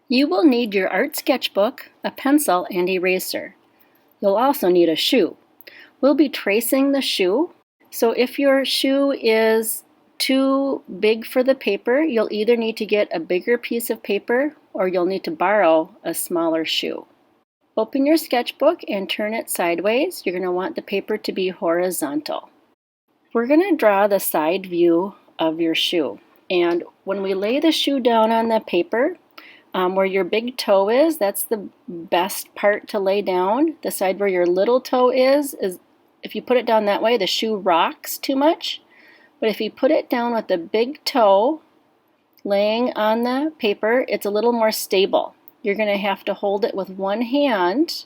You will need your art sketchbook, a pencil, and eraser. You'll also need a shoe. We'll be tracing the shoe, so if your shoe is too big for the paper, you'll either need to get a bigger piece of paper or you'll need to borrow a smaller shoe. Open your sketchbook and turn it sideways. You're going to want the paper to be horizontal. We're going to draw the side view of your shoe. And when we lay the shoe down on the paper, where your big toe is, that's the best part to lay down. The side where your little toe is if you put it down that way, the shoe rocks too much. But if you put it down with the big toe laying on the paper, it's a little more stable. You're going to have to hold it with one hand.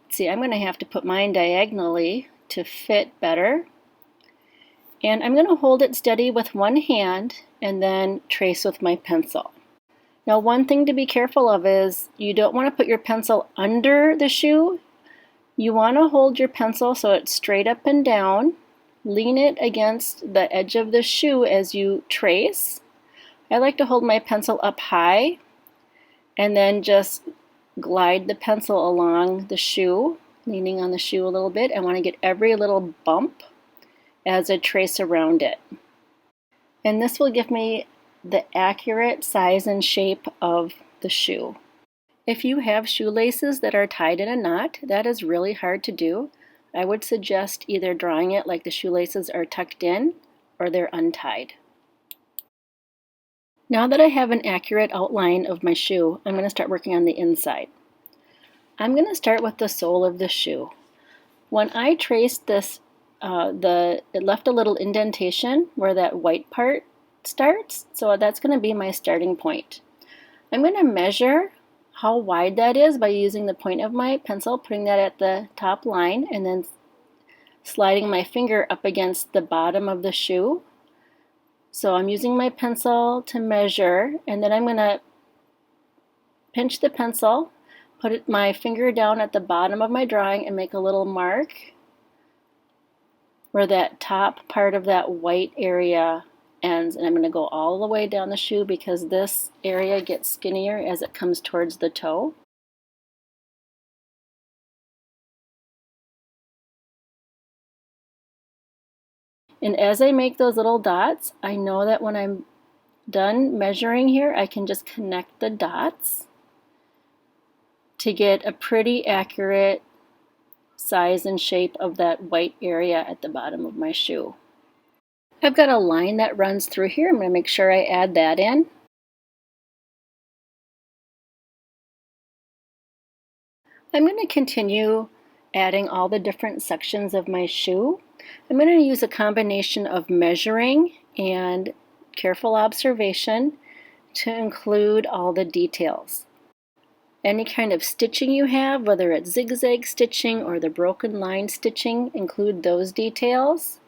See, I'm going to have to put mine diagonally to fit better. And I'm going to hold it steady with one hand and then trace with my pencil. Now, one thing to be careful of is you don't want to put your pencil under the shoe. You want to hold your pencil so it's straight up and down. Lean it against the edge of the shoe as you trace. I like to hold my pencil up high and then just glide the pencil along the shoe, leaning on the shoe a little bit. I want to get every little bump as I trace around it. And this will give me the accurate size and shape of the shoe. If you have shoelaces that are tied in a knot, that is really hard to do. I would suggest either drawing it like the shoelaces are tucked in or they're untied. Now that I have an accurate outline of my shoe, I'm going to start working on the inside. I'm going to start with the sole of the shoe. When I traced this, it left a little indentation where that white part starts, so that's going to be my starting point. I'm going to measure how wide that is by using the point of my pencil, putting that at the top line, and then sliding my finger up against the bottom of the shoe. So I'm using my pencil to measure, and then I'm going to pinch the pencil, put my finger down at the bottom of my drawing and make a little mark where that top part of that white area ends, and I'm going to go all the way down the shoe because this area gets skinnier as it comes towards the toe. And as I make those little dots, I know that when I'm done measuring here, I can just connect the dots to get a pretty accurate size and shape of that white area at the bottom of my shoe. I've got a line that runs through here. I'm going to make sure I add that in. I'm going to continue adding all the different sections of my shoe. I'm going to use a combination of measuring and careful observation to include all the details. Any kind of stitching you have, whether it's zigzag stitching or the broken line stitching, include those details.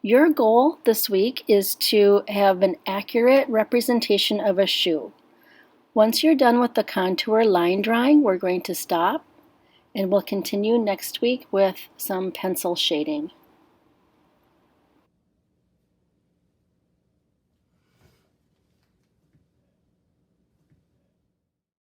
Your goal this week is to have an accurate representation of a shoe. Once you're done with the contour line drawing, we're going to stop and we'll continue next week with some pencil shading.